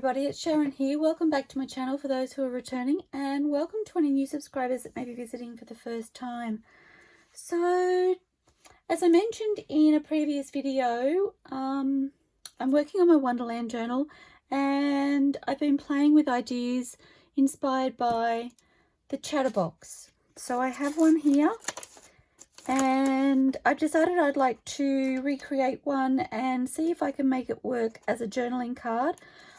everybody, it's Sharon here. Welcome back to my channel for those who are returning, and welcome to any new subscribers that may be visiting for the first time. So, as I mentioned in a previous video, I'm working on my Wonderland journal, and I've been playing with ideas inspired by the Chatterbox. So I have one here, and I've decided I'd like to recreate one and see if I can make it work as a journaling card.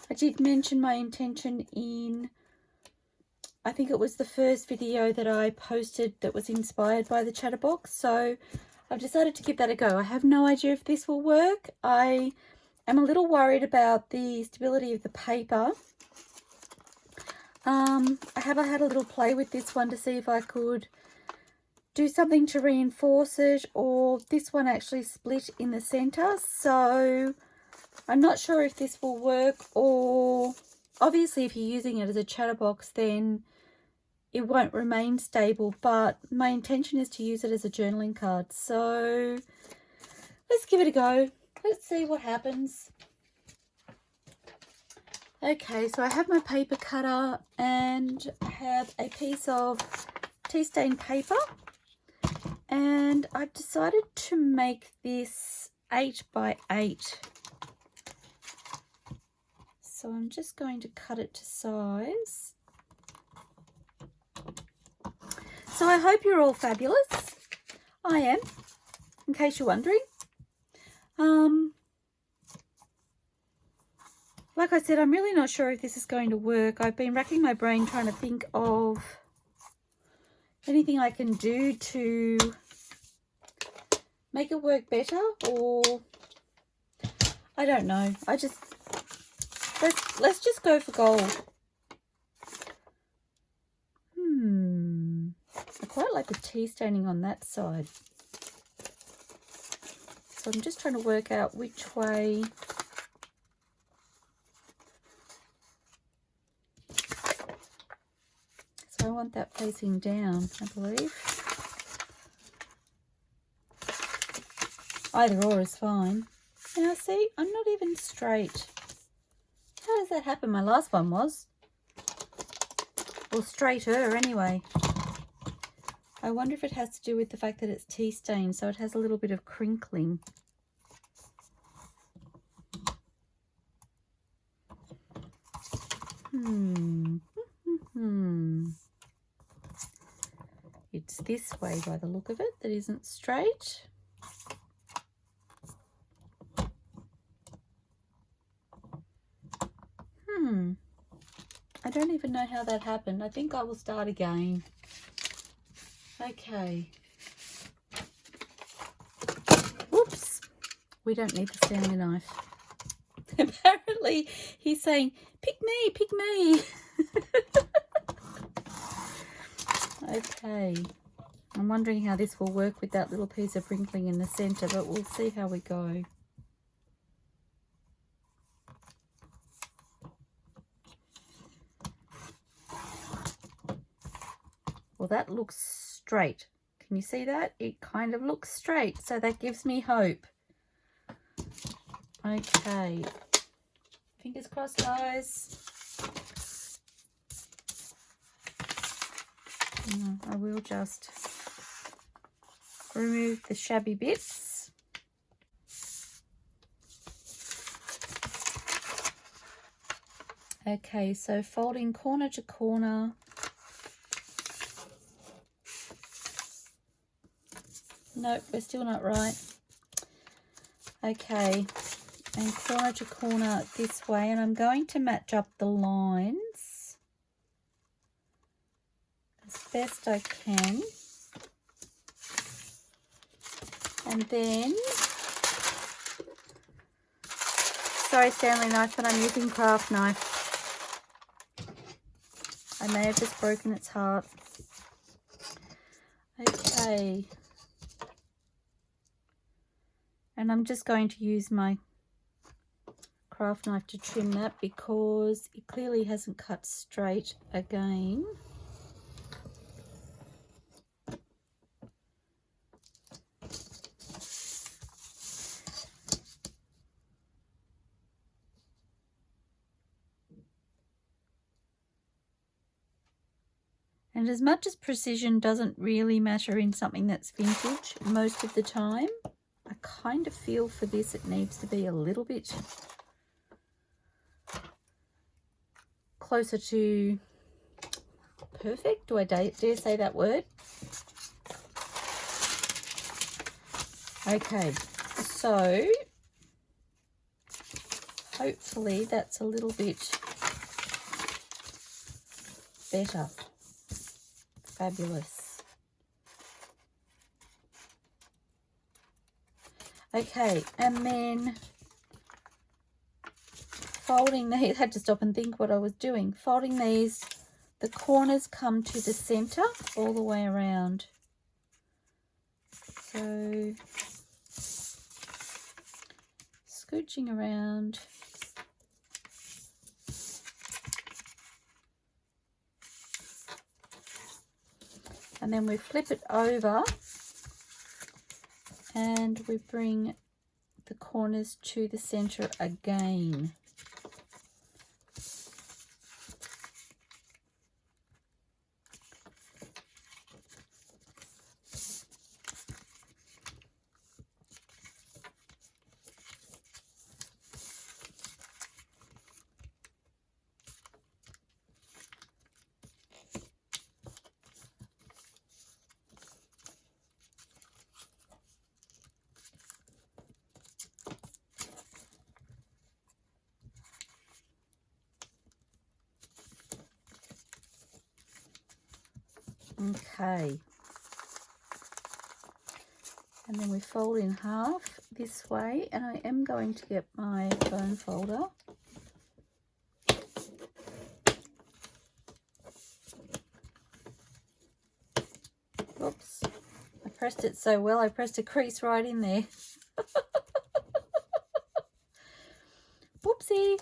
I did mention my intention in, I think it was the first video that I posted that was inspired by the Chatterbox. So I've decided to give that a go. I have no idea if this will work. I am a little worried about the stability of the paper. I have had a little play with this one to see if I could do something to reinforce it, or this one actually split in the center. So I'm not sure if this will work, or obviously if you're using it as a Chatterbox then it won't remain stable, but my intention is to use it as a journaling card. So let's give it a go. Let's see what happens. Okay, so I have my paper cutter and I have a piece of tea stain paper, and I've decided to make this 8 by 8. So I'm just going to cut it to size. So I hope you're all fabulous. I am, in case you're wondering. Like I said, I'm really not sure if this is going to work. I've been racking my brain trying to think of anything I can do to make it work better, or I don't know. Let's just go for gold. I quite like the tea staining on that side. So I'm just trying to work out which way. So I want that facing down, I believe. Either or is fine. Now see, I'm not even straight. How does that happen? My last one was. Or straighter anyway. I wonder if it has to do with the fact that it's tea stained, so it has a little bit of crinkling. It's this way by the look of it that isn't straight. I don't even know how that happened. I think I will start again. Okay. Whoops. We don't need the Stanley knife. Apparently he's saying, pick me, pick me. Okay. I'm wondering how this will work with that little piece of crinkling in the center, but we'll see how we go. Well, that looks straight. Can you see that? It kind of looks straight, so that gives me hope. Okay. Fingers crossed, guys. I will just remove the shabby bits. Okay, so folding corner to corner. Nope, we're still not right. Okay, and corner to corner this way, and I'm going to match up the lines as best I can. And then, sorry Stanley knife, but I'm using craft knife. I may have just broken its heart. Okay. And I'm just going to use my craft knife to trim that because it clearly hasn't cut straight again. And as much as precision doesn't really matter in something that's vintage most of the time, I kind of feel for this it needs to be a little bit closer to perfect. Do I dare say that word? Okay, so hopefully that's a little bit better. Fabulous. Okay, and then folding these, I had to stop and think what I was doing. Folding these, the corners come to the center all the way around. So scooching around. And then we flip it over and we bring the corners to the center again. Okay, and then we fold in half this way, and I am going to get my bone folder. Oops, I pressed it so well, I pressed a crease right in there. Whoopsie.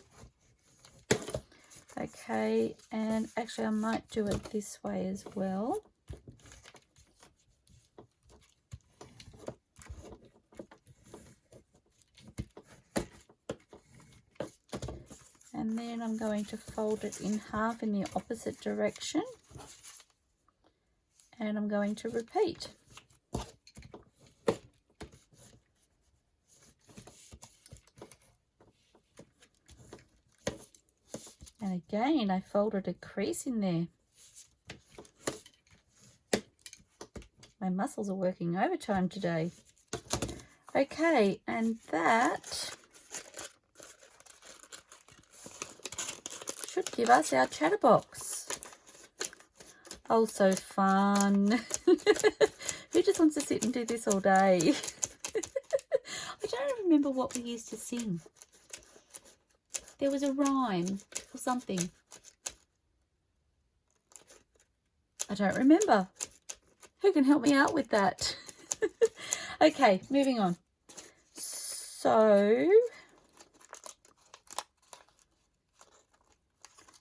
Okay, and actually I might do it this way as well. And then I'm going to fold it in half in the opposite direction. And I'm going to repeat. And again, I folded a crease in there. My muscles are working overtime today. Okay, and that should give us our chatterbox. Oh, so fun. Who just wants to sit and do this all day? I don't remember what we used to sing. There was a rhyme or something. I don't remember. Who can help me out with that? Okay, moving on. So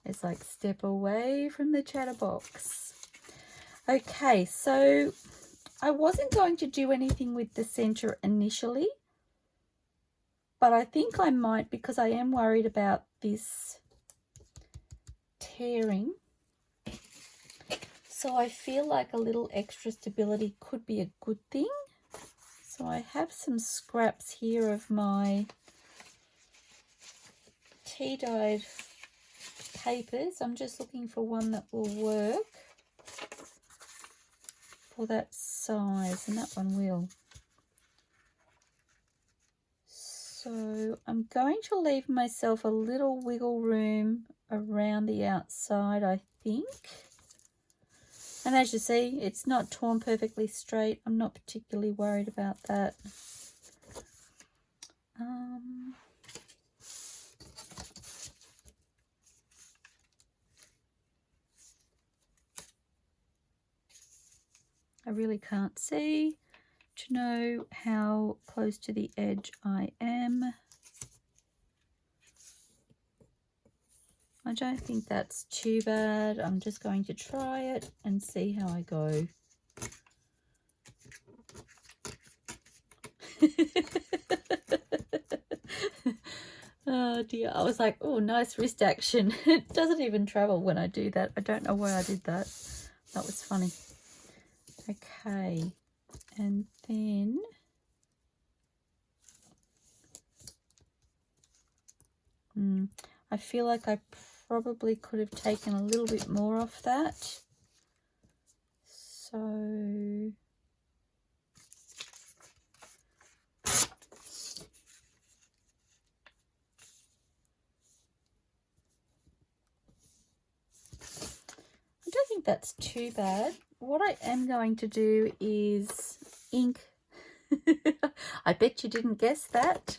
it's like step away from the chatterbox. Okay, so I wasn't going to do anything with the center initially, but I think I might because I am worried about this tearing. So I feel like a little extra stability could be a good thing. So I have some scraps here of my tea-dyed papers. I'm just looking for one that will work for that size, and that one will. So I'm going to leave myself a little wiggle room around the outside, I think. And as you see, it's not torn perfectly straight. I'm not particularly worried about that. I really can't see to know how close to the edge I am. I don't think that's too bad. I'm just going to try it and see how I go. Oh dear, I was like, oh, nice wrist action. It doesn't even travel when I do that. I don't know why I did that. That was funny. Okay, and then I feel like I probably could have taken a little bit more off that. So I don't think that's too bad. What I am going to do is ink. I bet you didn't guess that.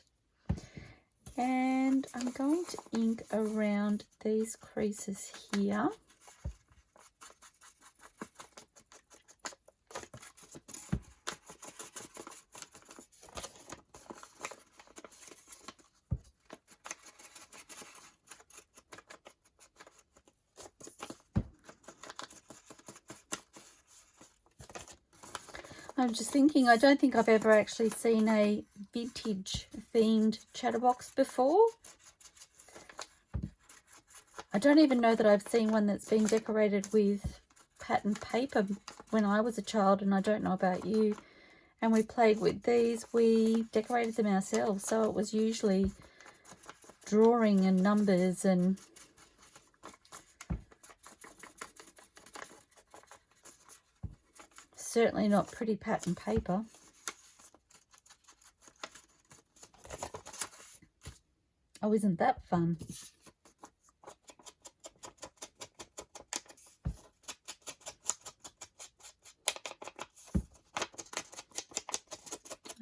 And I'm going to ink around these creases here. I'm just thinking, I don't think I've ever actually seen a vintage themed chatterbox before. I don't even know that I've seen one that's been decorated with pattern paper when I was a child, and I don't know about you. And we played with these, we decorated them ourselves, so it was usually drawing and numbers and certainly not pretty pattern paper. Oh, isn't that fun?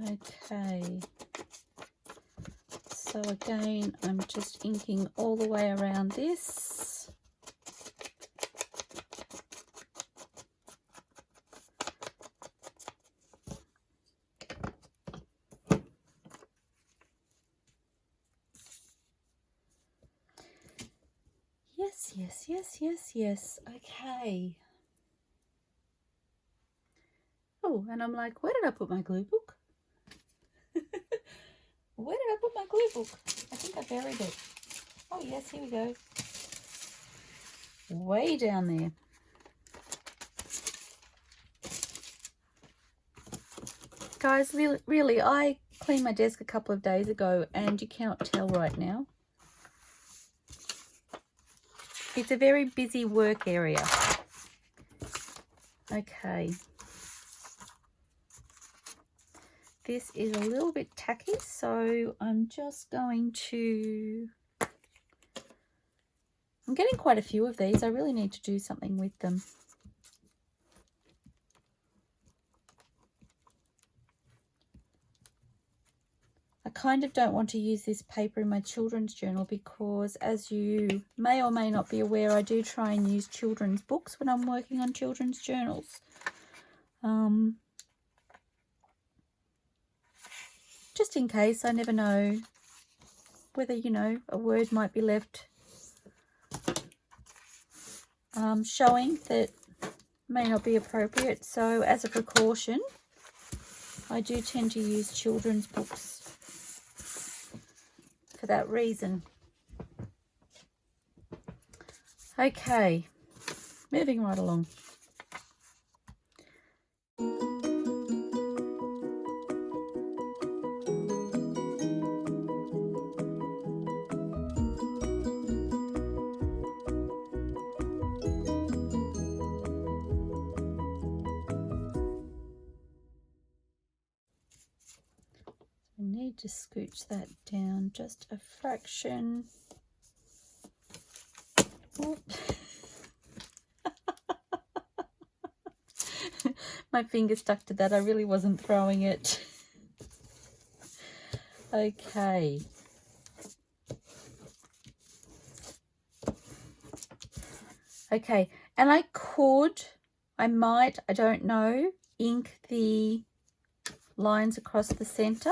Okay. So again, I'm just inking all the way around this. Yes. Okay. Oh, and I'm like, where did I put my glue book? Where did I put my glue book? I think I buried it. Oh, yes, here we go. Way down there. Guys, really, I cleaned my desk a couple of days ago and you cannot tell right now. It's a very busy work area. Okay. This is a little bit tacky, so I'm just going to... I'm getting quite a few of these. I really need to do something with them. I kind of don't want to use this paper in my children's journal because, as you may or may not be aware, I do try and use children's books when I'm working on children's journals. Just in case, I never know whether, you know, a word might be left showing that may not be appropriate. So as a precaution, I do tend to use children's books for that reason. Okay, moving right along. To scooch that down just a fraction. My finger stuck to that. I really wasn't throwing it. Okay. Okay, and I might, I don't know, ink the lines across the center.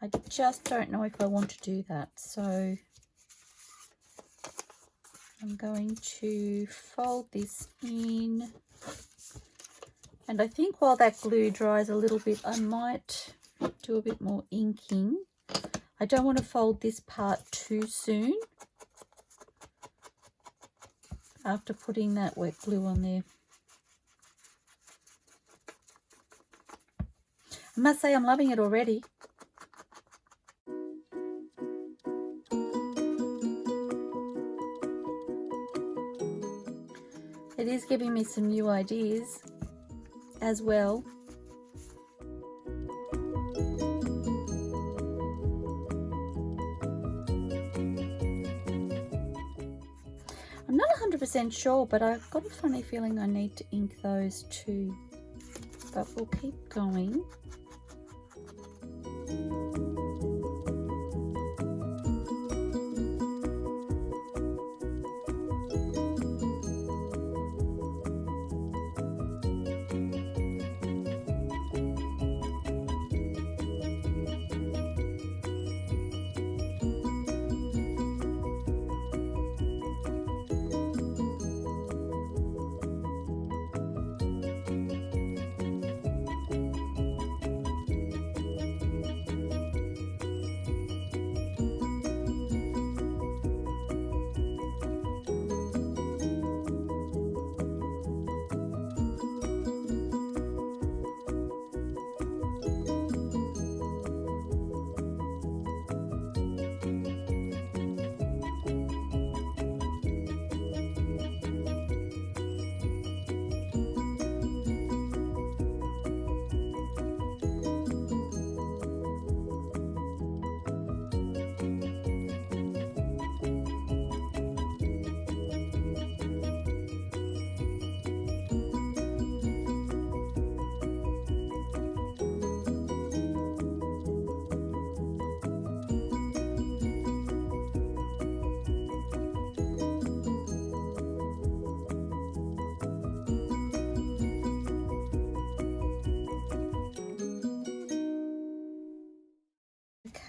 I just don't know if I want to do that, so I'm going to fold this in, and I think while that glue dries a little bit, I might do a bit more inking. I don't want to fold this part too soon after putting that wet glue on there. I must say I'm loving it already. It is giving me some new ideas as well. I'm not 100% sure, but I've got a funny feeling I need to ink those too. But we'll keep going.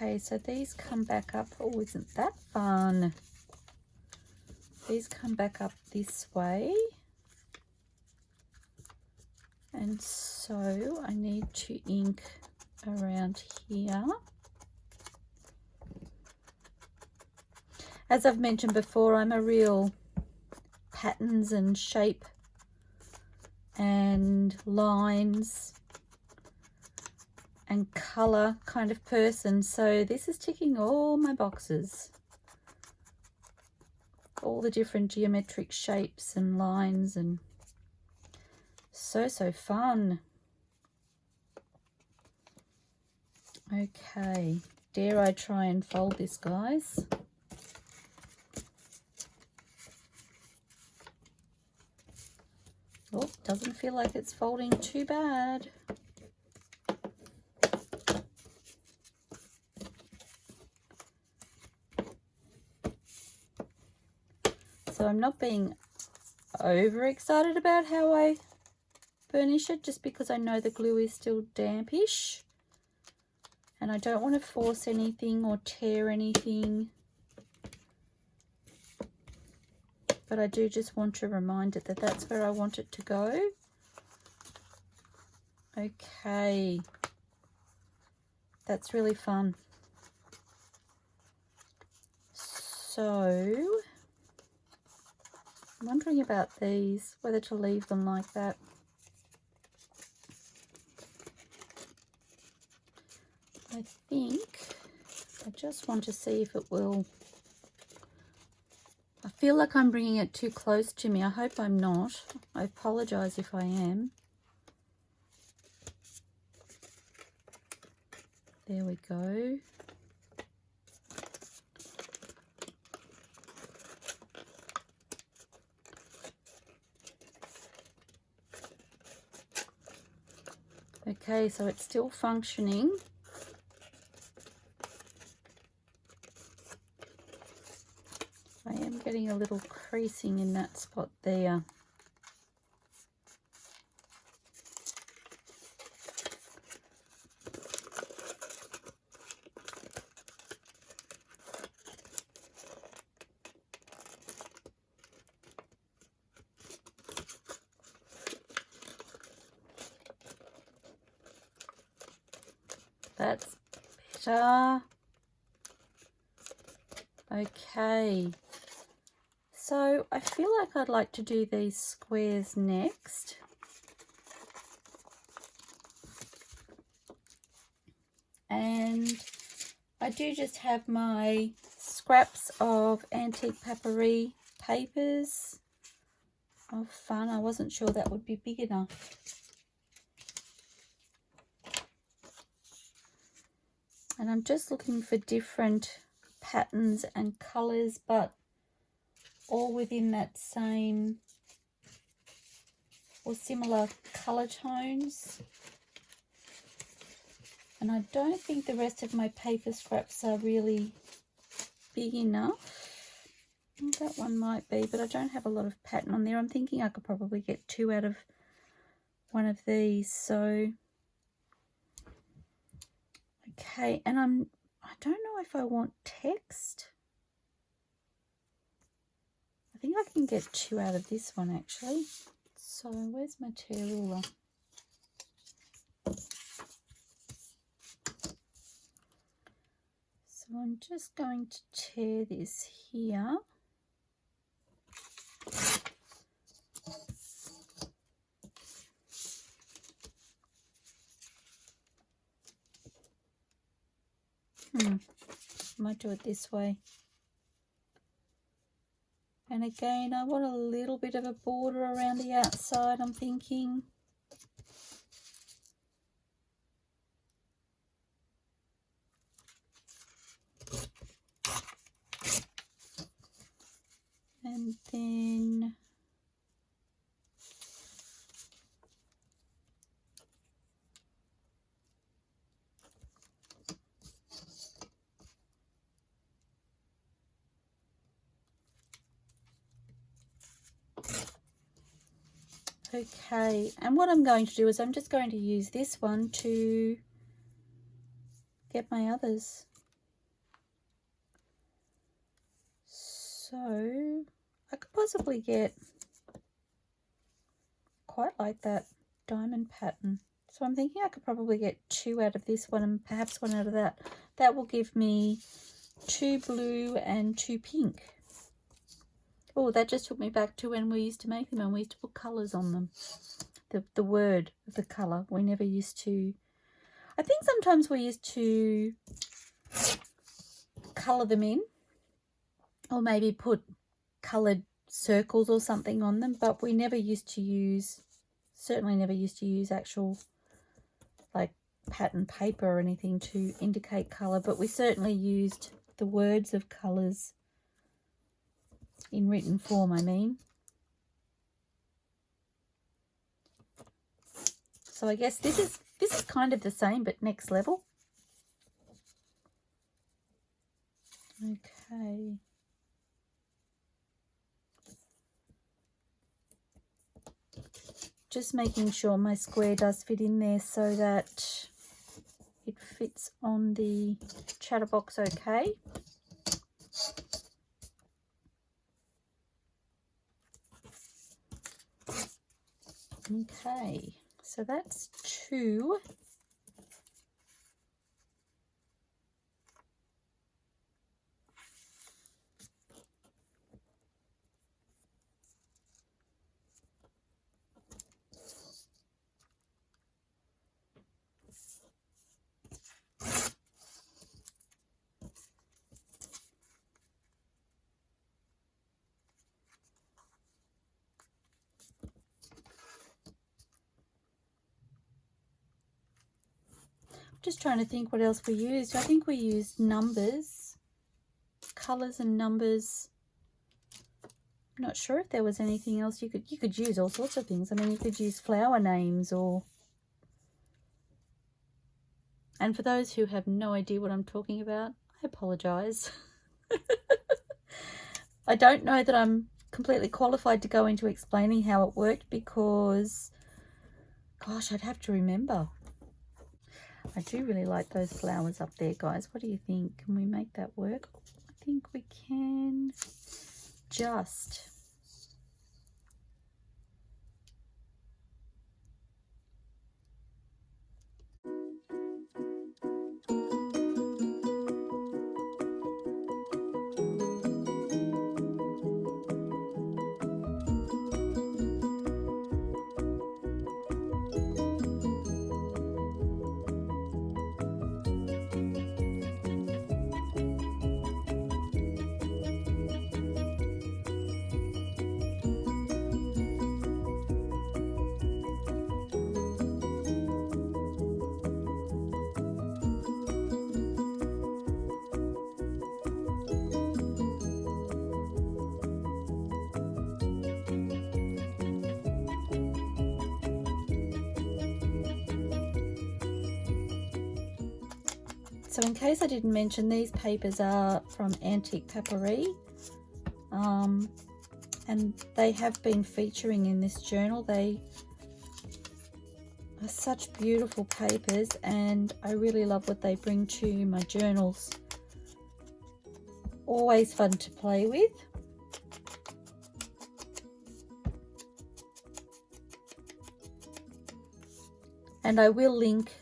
Okay, so these come back up. Oh, isn't that fun? These come back up this way. And so I need to ink around here. As I've mentioned before, I'm a real patterns and shape and lines and color kind of person, so this is ticking all my boxes. All the different geometric shapes and lines, and so fun. Okay, dare I try and fold this, guys? Oh, doesn't feel like it's folding too bad. So I'm not being over excited about how I burnish it, just because I know the glue is still dampish and I don't want to force anything or tear anything. But I do just want to remind it that that's where I want it to go. Okay, that's really fun. So I'm wondering about these, whether to leave them like that. I think I just want to see if it will. I feel like I'm bringing it too close to me. I hope I'm not. I apologize if I am. There we go. Okay, so it's still functioning. I am getting a little creasing in that spot there. That's better. Okay, so I feel like I'd like to do these squares next. and I do just have my scraps of AntiquePaperie papers of fun. I wasn't sure that would be big enough. And I'm just looking for different patterns and colours, but all within that same or similar colour tones. And I don't think the rest of my paper scraps are really big enough. That one might be, but I don't have a lot of pattern on there. I'm thinking I could probably get 2 out of one of these. So, okay, and I don't know if I want text. I think I can get 2 out of this one actually. So where's my tear ruler? So I'm just going to tear this here. Might do it this way. And again, I want a little bit of a border around the outside, I'm thinking. And then okay, and what I'm going to do is I'm just going to use this one to get my others. So I could possibly get quite like that diamond pattern. So I'm thinking I could probably get 2 out of this one and perhaps 1 out of that. That will give me 2 blue and 2 pink. Oh, that just took me back to when we used to make them and we used to put colours on them. The word of the colour. We never used to... I think sometimes we used to colour them in, or maybe put coloured circles or something on them, but we never used to use, certainly never used to use actual like pattern paper or anything to indicate colour, but we certainly used the words of colours in written form, I mean. So I guess this is kind of the same but next level. Okay. Just making sure my square does fit in there so that it fits on the Chatterbox okay. Okay, so that's 2. Just trying to think what else we used. I think we used numbers, colours and numbers. I'm not sure if there was anything else. You could use all sorts of things. I mean, you could use flower names or... And for those who have no idea what I'm talking about, I apologise. I don't know that I'm completely qualified to go into explaining how it worked because, gosh, I'd have to remember. I do really like those flowers up there, guys. What do you think? Can we make that work? I think we can. Just. So in case I didn't mention, these papers are from AntiquePaperie, and they have been featuring in this journal. They are such beautiful papers, and I really love what they bring to my journals. Always fun to play with. And I will link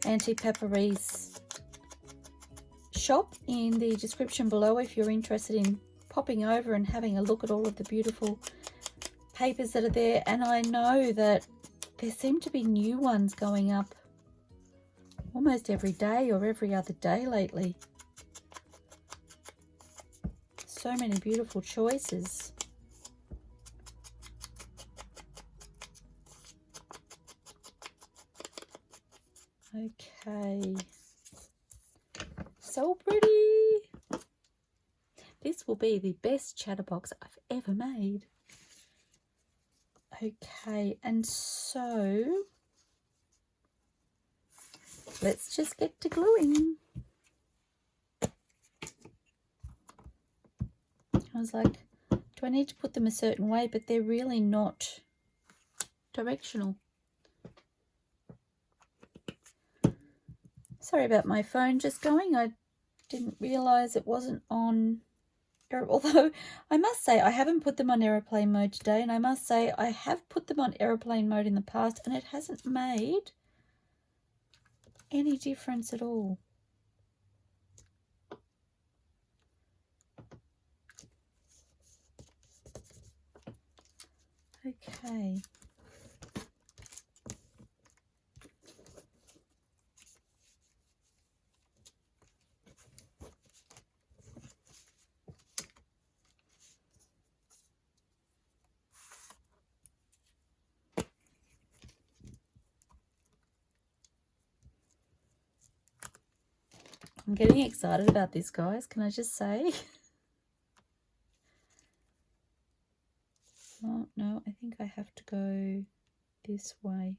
AntiquePaperie's shop in the description below if you're interested in popping over and having a look at all of the beautiful papers that are there. And I know that there seem to be new ones going up almost every day or every other day lately. So many beautiful choices. Okay, so pretty. This will be the best chatterbox I've ever made. Okay, and so let's just get to gluing. I was like, do I need to put them a certain way? But they're really not directional. Sorry about my phone just going. I didn't realise it wasn't on. Although I must say I haven't put them on aeroplane mode today, and I must say I have put them on aeroplane mode in the past, and it hasn't made any difference at all. Okay. I'm getting excited about this, guys. Can I just say? Oh, no, I think I have to go this way.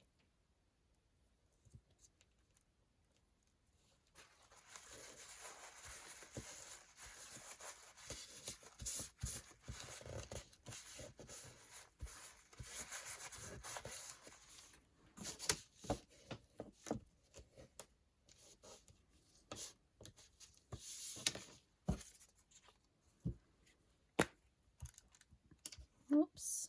Oops.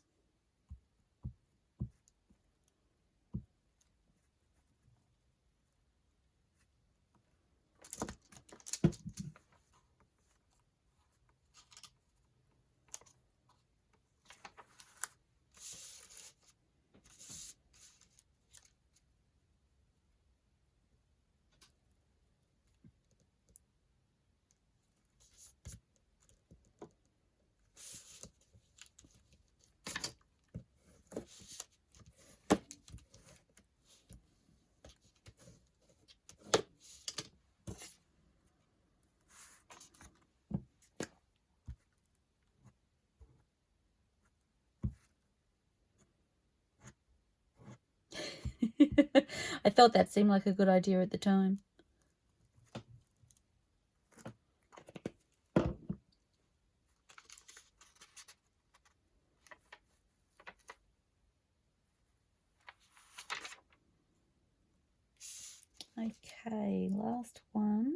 I thought that seemed like a good idea at the time. Okay, last one.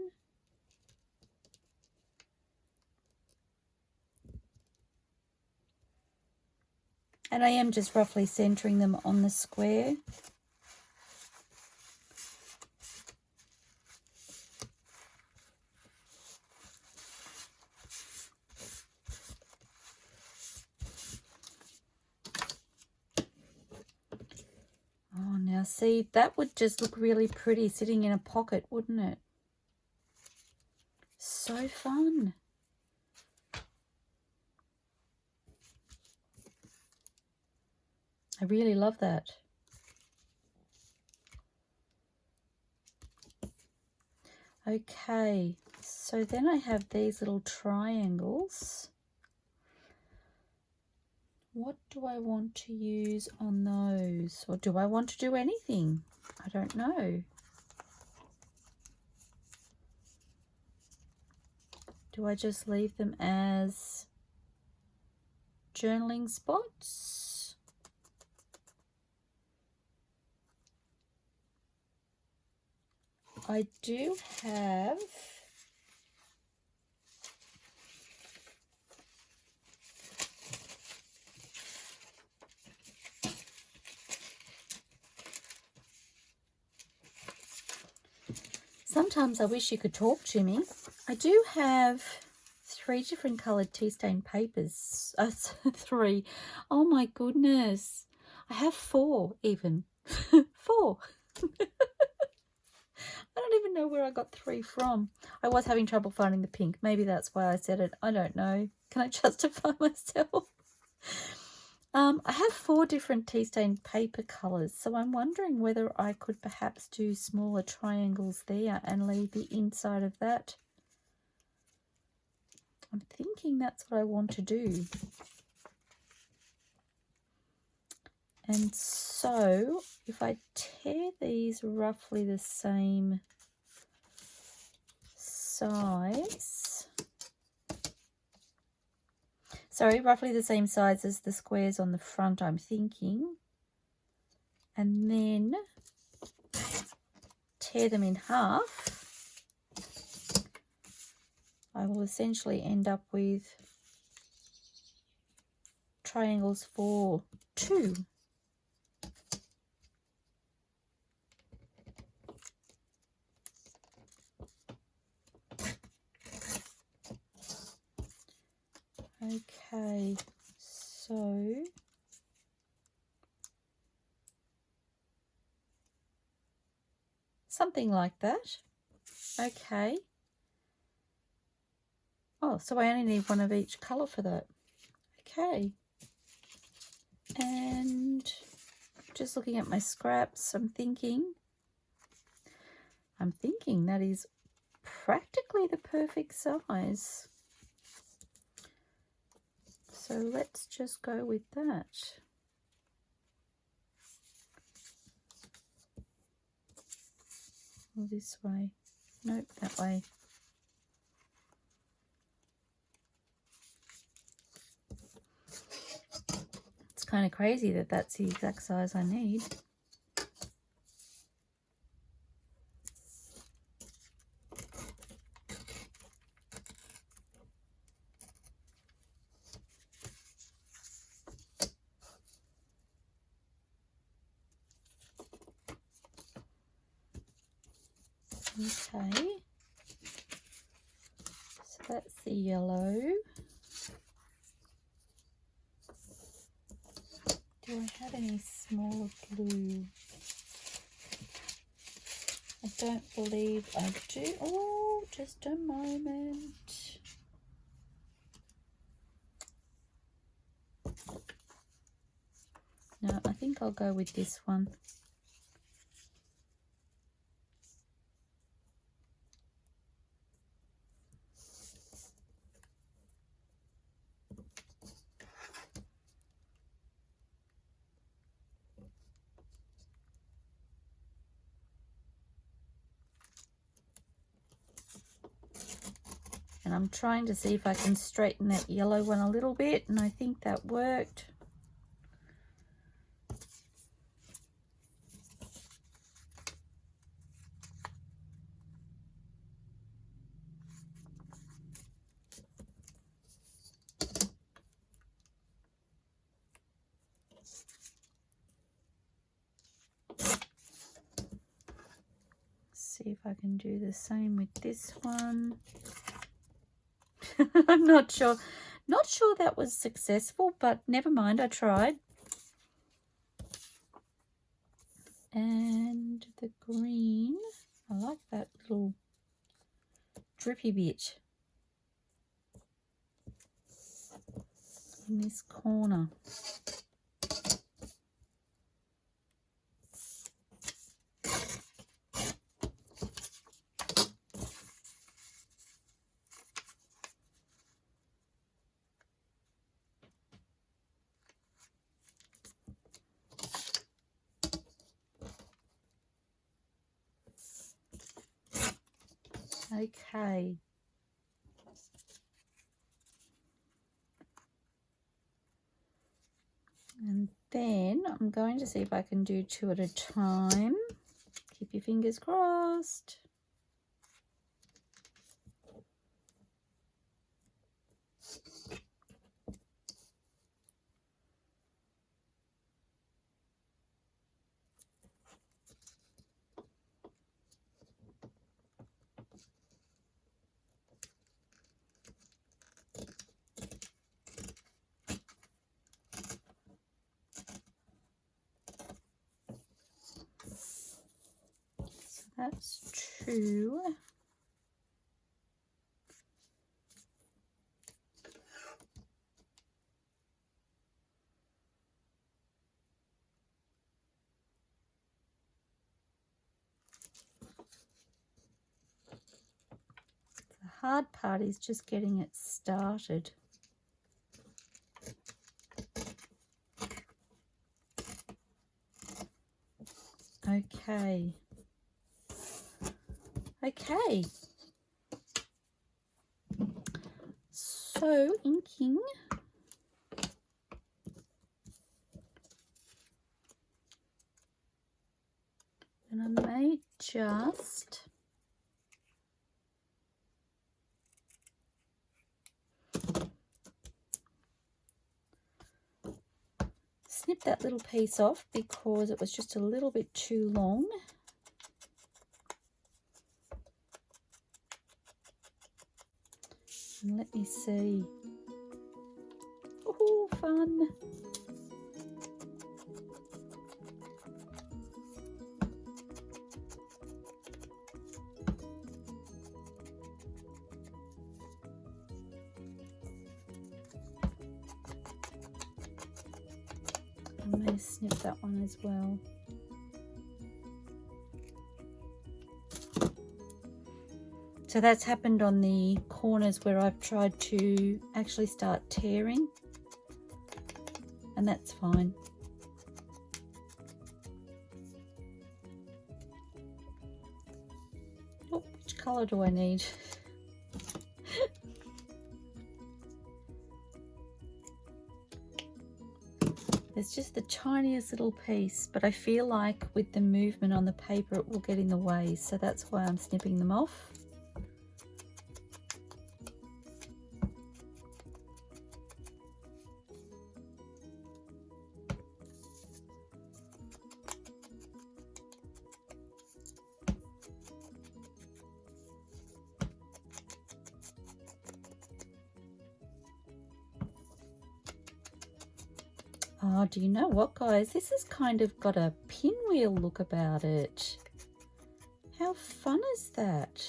And I am just roughly centering them on the square. Oh, now see, that would just look really pretty sitting in a pocket, wouldn't it? So fun. I really love that. Okay, so then I have these little triangles. What do I want to use on those? Or do I want to do anything? I don't know. Do I just leave them as journaling spots? I do have sometimes I wish you could talk to me. I do have 3 different coloured tea stain papers. 3. Oh my goodness. I have 4 even. 4. I don't even know where I got 3 from. I was having trouble finding the pink. Maybe that's why I said it. I don't know. Can I justify myself? I have 4 different tea stain paper colours, so I'm wondering whether I could perhaps do smaller triangles there and leave the inside of that. I'm thinking that's what I want to do. And so if I tear these roughly the same size, sorry, roughly the same size as the squares on the front, I'm thinking, and then tear them in half, I will essentially end up with triangles for 2. Okay, so something like that. Okay. Oh, so I only need 1 of each colour for that. Okay. And just looking at my scraps, I'm thinking that is practically the perfect size. So let's just go with that. Or this way. Nope, that way. It's kind of crazy that that's the exact size I need. Okay, so that's the yellow. Do I have any smaller glue? I don't believe I do. Oh, just a moment. No, I think I'll go with this one. And I'm trying to see if I can straighten that yellow one a little bit, and I think that worked. See if I can do the same with this one. I'm not sure that was successful, but never mind, I tried. And the green, I like that little drippy bit in this corner. Okay, then I'm going to see if I can do 2 at a time. Keep your fingers crossed. That's 2. The hard part is just getting it started. Okay. Okay. So inking. And I may just snip that little piece off because it was just a little bit too long. And let me see. Oh, fun. I may snip that one as well. So that's happened on the corners where I've tried to actually start tearing, and that's fine. Oh, which colour do I need? It's just the tiniest little piece, but I feel like with the movement on the paper it will get in the way, so that's why I'm snipping them off. Oh, do you know what, guys? This has kind of got a pinwheel look about it. How fun is that?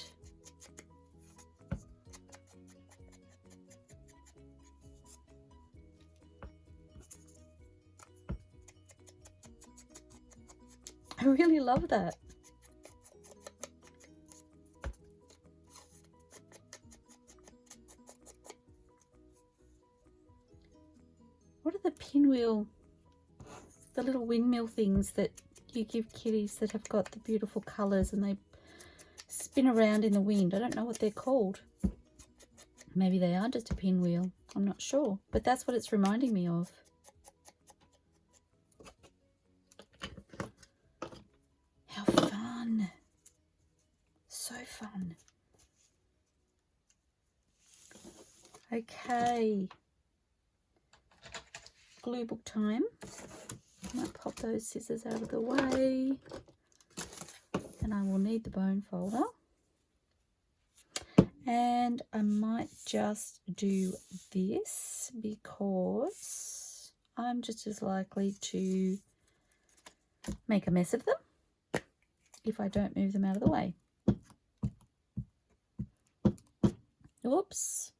I really love that. What are the pinwheel, the little windmill things that you give kitties that have got the beautiful colours and they spin around in the wind? I don't know what they're called. Maybe they are just a pinwheel. I'm not sure, but that's what it's reminding me of. How fun. So fun. Okay. Glue book time. I might pop those scissors out of the way, and I will need the bone folder, and I might just do this because I'm just as likely to make a mess of them if I don't move them out of the way. Oops.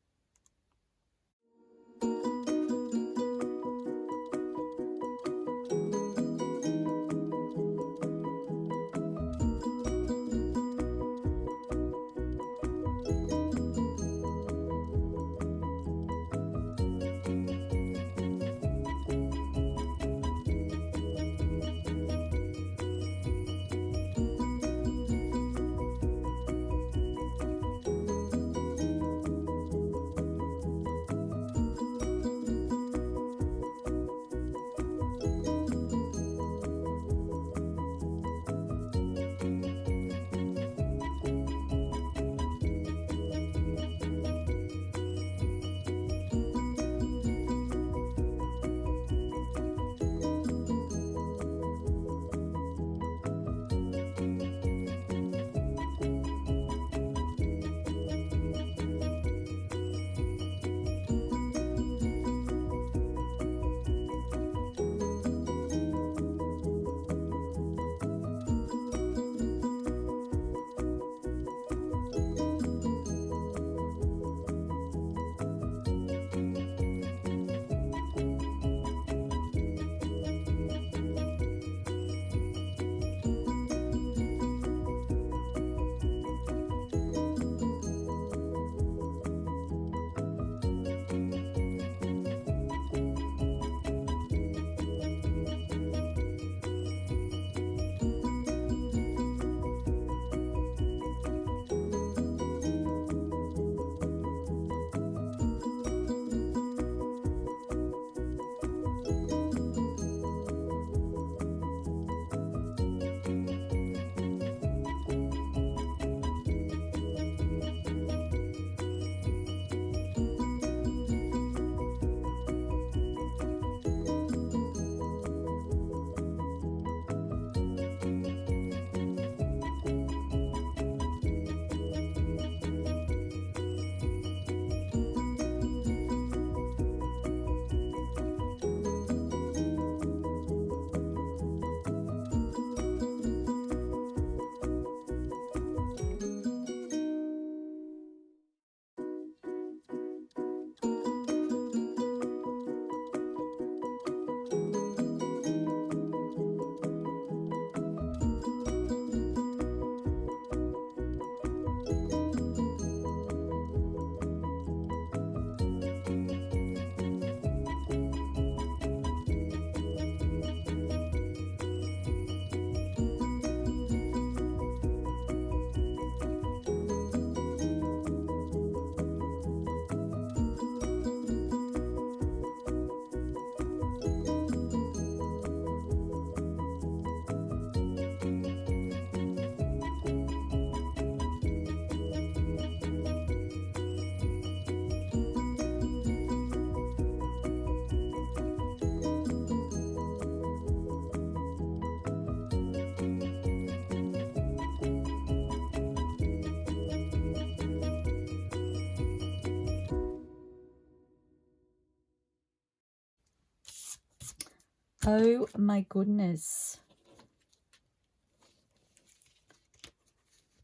Oh my goodness.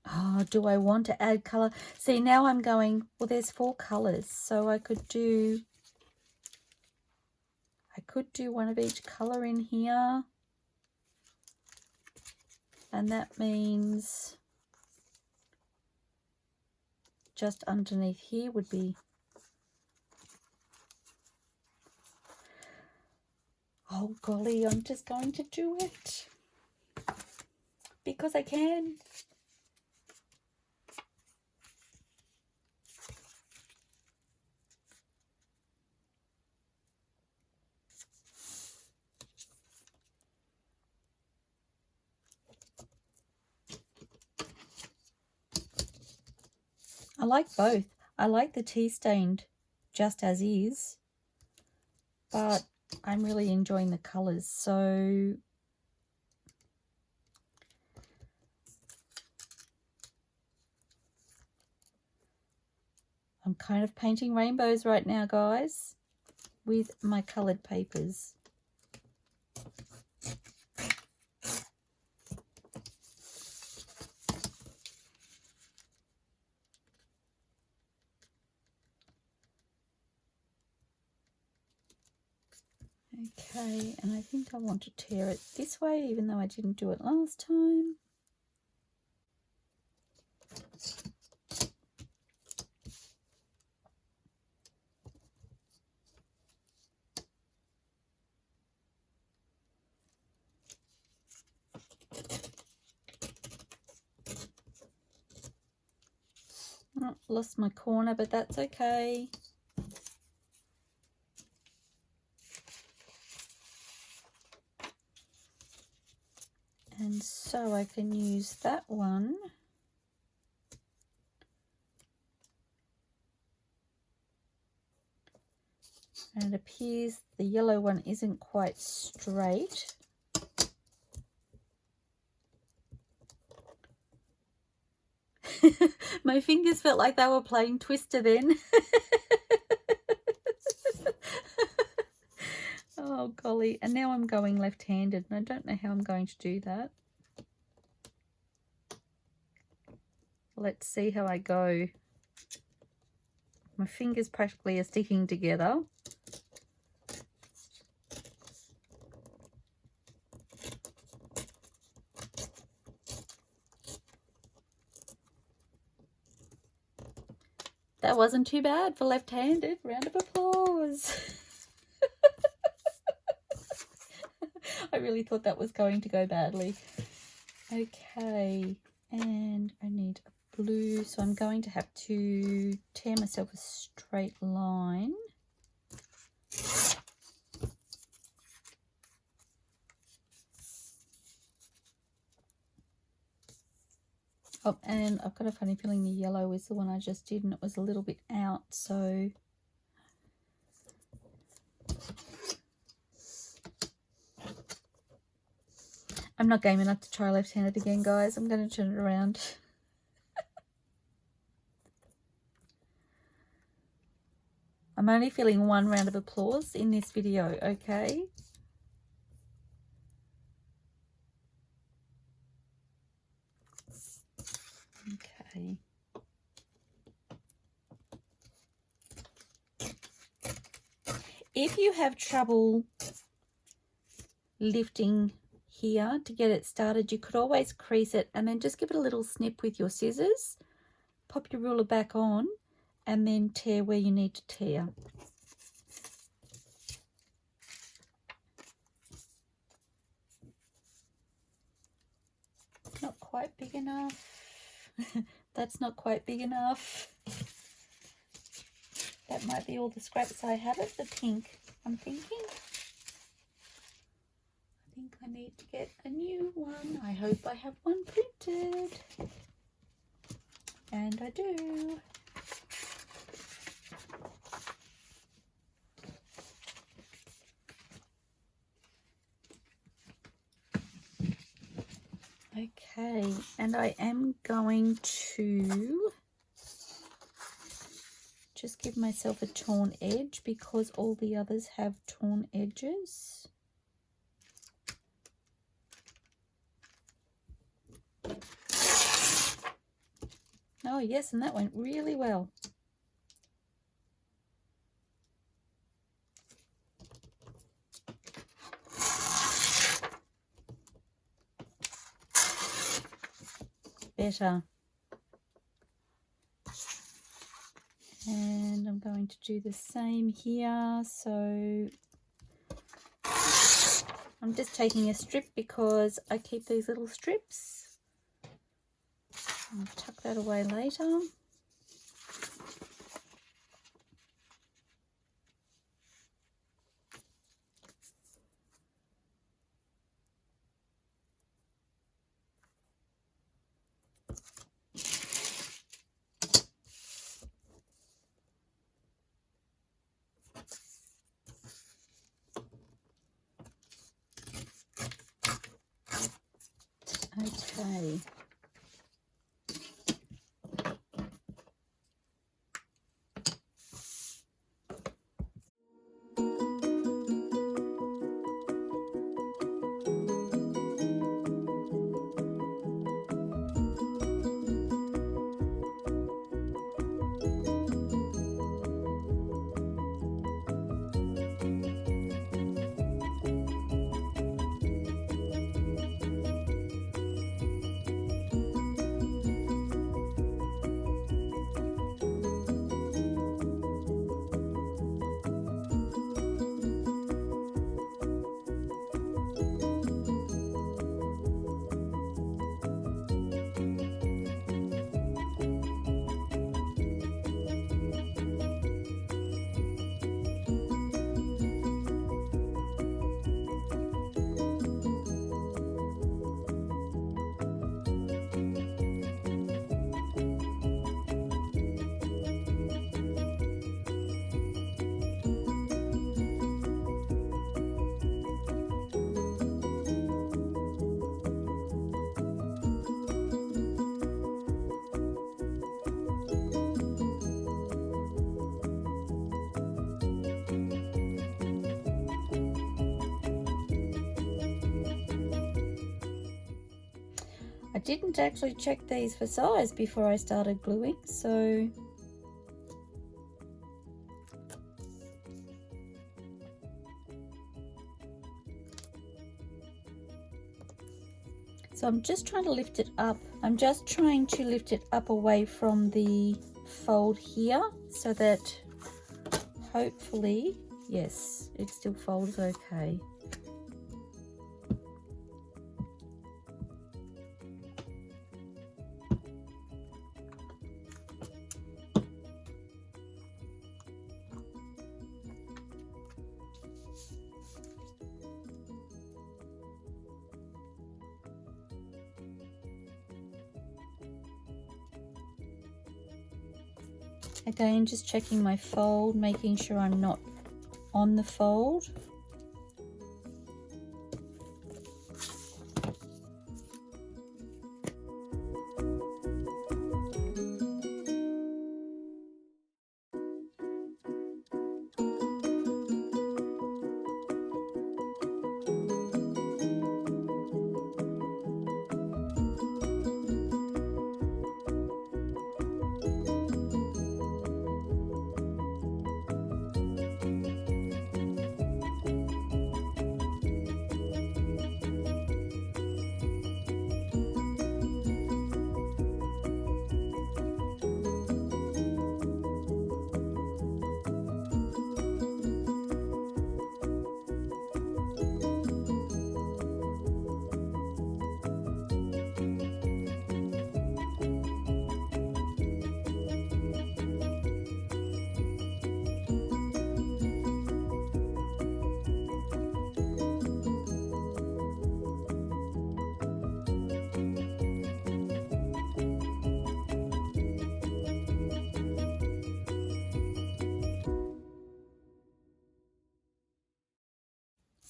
Oh, do I want to add colour? See, now I'm going, well, there's 4 colours, so I could do one of each colour in here. And that means just underneath here would be, oh golly, I'm just going to do it because I can. I like both. I like the tea stained just as is, but I'm really enjoying the colours. So I'm kind of painting rainbows right now, guys, with my coloured papers. Okay, and I think I want to tear it this way, even though I didn't do it last time. Oh, lost my corner, but that's okay. And so I can use that one. And it appears the yellow one isn't quite straight. My fingers felt like they were playing Twister then. Oh golly, and now I'm going left-handed and I don't know how I'm going to do that. Let's see how I go. My fingers practically are sticking together. That wasn't too bad for left-handed. Round of applause. I really thought that was going to go badly. Okay, and I need a blue, so I'm going to have to tear myself a straight line. Oh, and I've got a funny feeling the yellow is the one I just did and it was a little bit out, so I'm not game enough to try left-handed again, guys. I'm going to turn it around. I'm only feeling 1 round of applause in this video, okay? Okay. If you have trouble lifting here to get it started, you could always crease it and then just give it a little snip with your scissors, pop your ruler back on, and then tear where you need to tear. Not quite big enough. That's not quite big enough. That might be all the scraps I have of the pink, I'm thinking. I think I need to get a new one. I hope I have one printed. And I do. Okay, and I am going to just give myself a torn edge because all the others have torn edges. Oh yes, and that went really well. Better. And I'm going to do the same here. So I'm just taking a strip because I keep these little strips. I'll tuck that away later. Okay. I didn't actually check these for size before I started gluing, so I'm just trying to lift it up. I'm just trying to lift it up away from the fold here so that hopefully, yes, it still folds okay. Again, just checking my fold, making sure I'm not on the fold.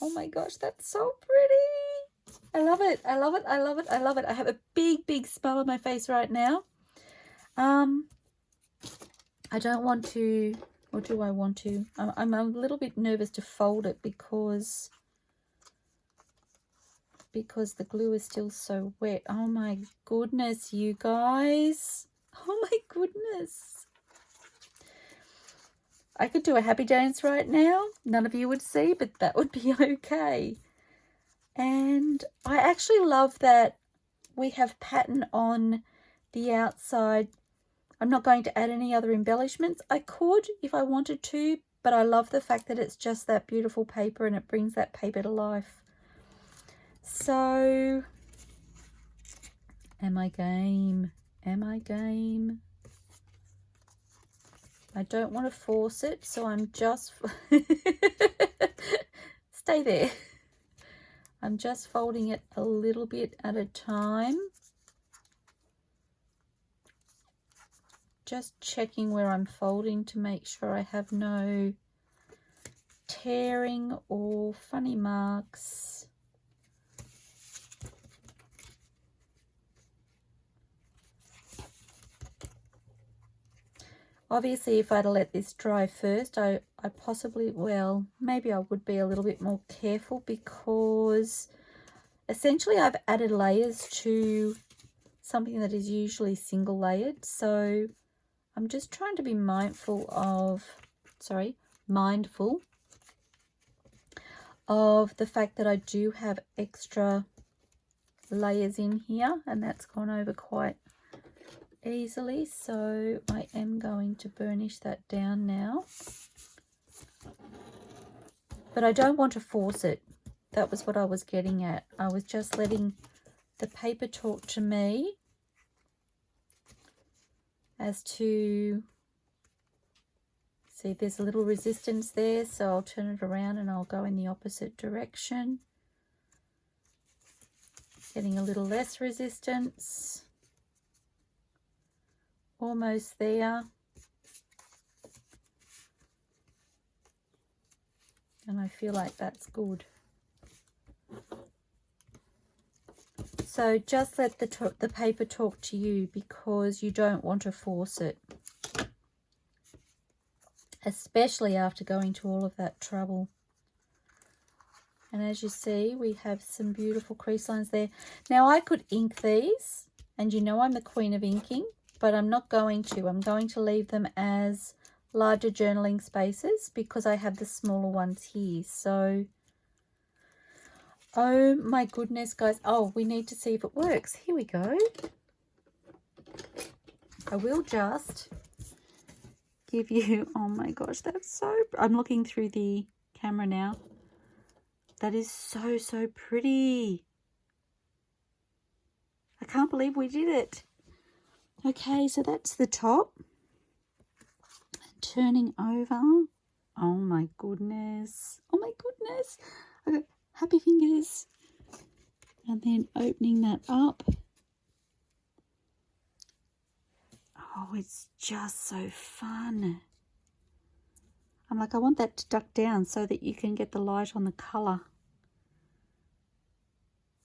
Oh my gosh, that's so pretty. I love it. I love it. I love it. I love it. I have a big, big smile on my face right now. I don't want to, or do I want to? I'm a little bit nervous to fold it because the glue is still so wet. Oh my goodness, you guys. Oh my goodness. I could do a happy dance right now. None of you would see, but that would be okay. And I actually love that we have pattern on the outside. I'm not going to add any other embellishments. I could if I wanted to, but I love the fact that it's just that beautiful paper and it brings that paper to life. So, am I game? Am I game? I don't want to force it, so I'm just... Stay there. I'm just folding it a little bit at a time. Just checking where I'm folding to make sure I have no tearing or funny marks. Obviously, if I'd let this dry first, I possibly, well, maybe I would be a little bit more careful, because essentially I've added layers to something that is usually single layered. So I'm just trying to be mindful of the fact that I do have extra layers in here, and that's gone over quite easily. So I am going to burnish that down now, but I don't want to force it. That was what I was getting at. I was just letting the paper talk to me as to, see, there's a little resistance there, so I'll turn it around and I'll go in the opposite direction, getting a little less resistance. Almost there. And I feel like that's good. So just let the paper talk to you, because you don't want to force it, especially after going to all of that trouble. And as you see, we have some beautiful crease lines there. Now I could ink these, and you know I'm the queen of inking, but I'm not going to. I'm going to leave them as larger journaling spaces because I have the smaller ones here. So, oh my goodness, guys. Oh, we need to see if it works. Here we go. I will just give you, oh my gosh, that's so, I'm looking through the camera now. That is so, so pretty. I can't believe we did it. Okay, so that's the top. Turning over. Oh my goodness. Oh my goodness. Okay, happy fingers. And then opening that up. Oh, it's just so fun. I'm like, I want that to duck down so that you can get the light on the colour.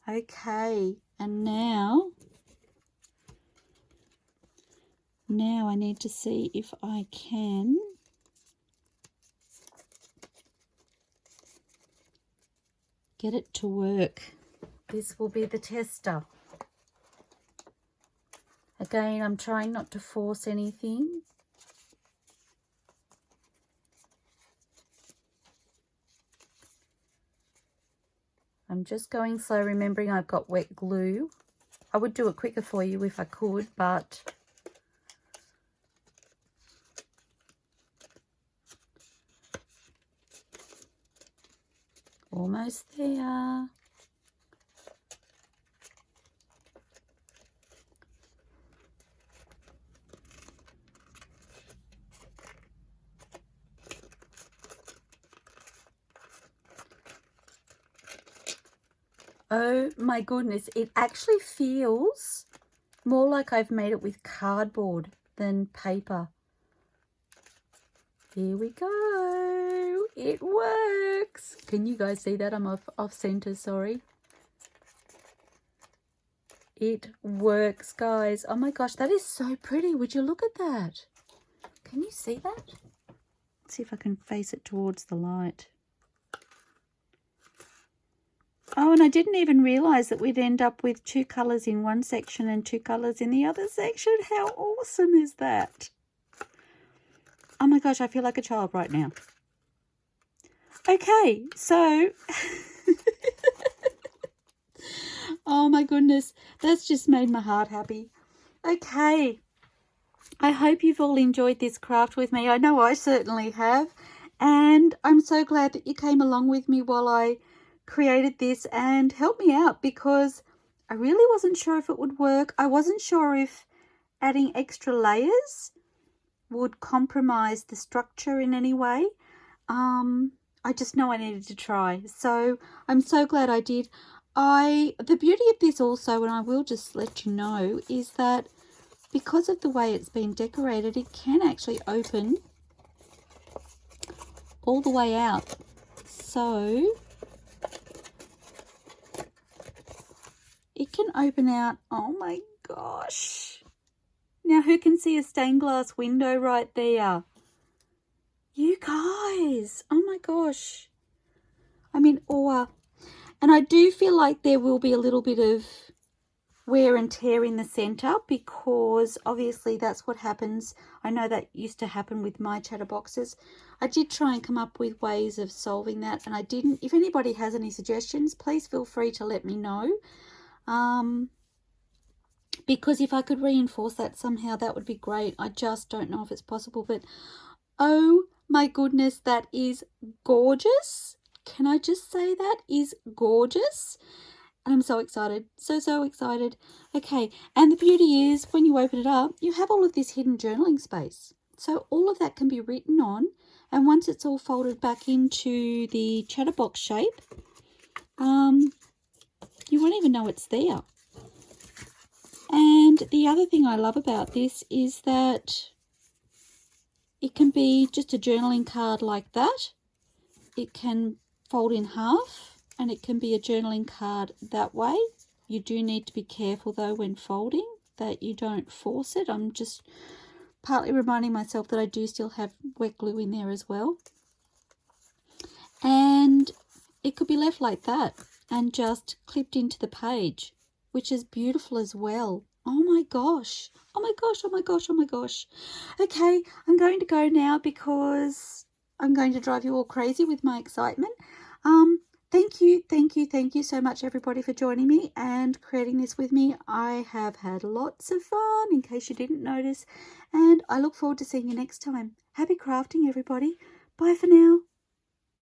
Okay, and now I need to see if I can get it to work. This will be the tester. Again, I'm trying not to force anything. I'm just going slow, remembering I've got wet glue. I would do it quicker for you if I could, but almost there. Oh my goodness, it actually feels more like I've made it with cardboard than paper. Here we go. It works. Can you guys see that? I'm off center, sorry. It works, guys. Oh my gosh, that is so pretty. Would you look at that? Can you see that? Let's see if I can face it towards the light. Oh, and I didn't even realise that we'd end up with 2 colours in one section and 2 colours in the other section. How awesome is that? Oh my gosh, I feel like a child right now. Okay, so... oh my goodness, that's just made my heart happy. Okay, I hope you've all enjoyed this craft with me. I know I certainly have. And I'm so glad that you came along with me while I created this and helped me out, because I really wasn't sure if it would work. I wasn't sure if adding extra layers would compromise the structure in any way. I just know I needed to try. So I'm so glad I did. The beauty of this also, and I will just let you know, is that because of the way it's been decorated, it can actually open all the way out. So it can open out, oh my gosh. Now who can see a stained glass window right there? You guys, oh my gosh. I'm in awe. And I do feel like there will be a little bit of wear and tear in the center, because obviously that's what happens. I know that used to happen with my chatterboxes. I did try and come up with ways of solving that, and I didn't. If anybody has any suggestions, please feel free to let me know. Because if I could reinforce that somehow, that would be great. I just don't know if it's possible, but oh my goodness, that is gorgeous. Can I just say that is gorgeous? And I'm so excited, so excited. Okay, and the beauty is when you open it up, you have all of this hidden journaling space. So all of that can be written on, and once it's all folded back into the chatterbox shape, you won't even know it's there. And the other thing I love about this is that it can be just a journaling card like that. It can fold in half, and it can be a journaling card that way. You do need to be careful though when folding that you don't force it. I'm just partly reminding myself that I do still have wet glue in there as well. And it could be left like that and just clipped into the page, which is beautiful as well. Oh my gosh. Oh my gosh, oh my gosh, oh my gosh. Okay, I'm going to go now because I'm going to drive you all crazy with my excitement. Thank you so much everybody for joining me and creating this with me. I have had lots of fun, in case you didn't notice, and I look forward to seeing you next time. Happy crafting everybody. Bye for now.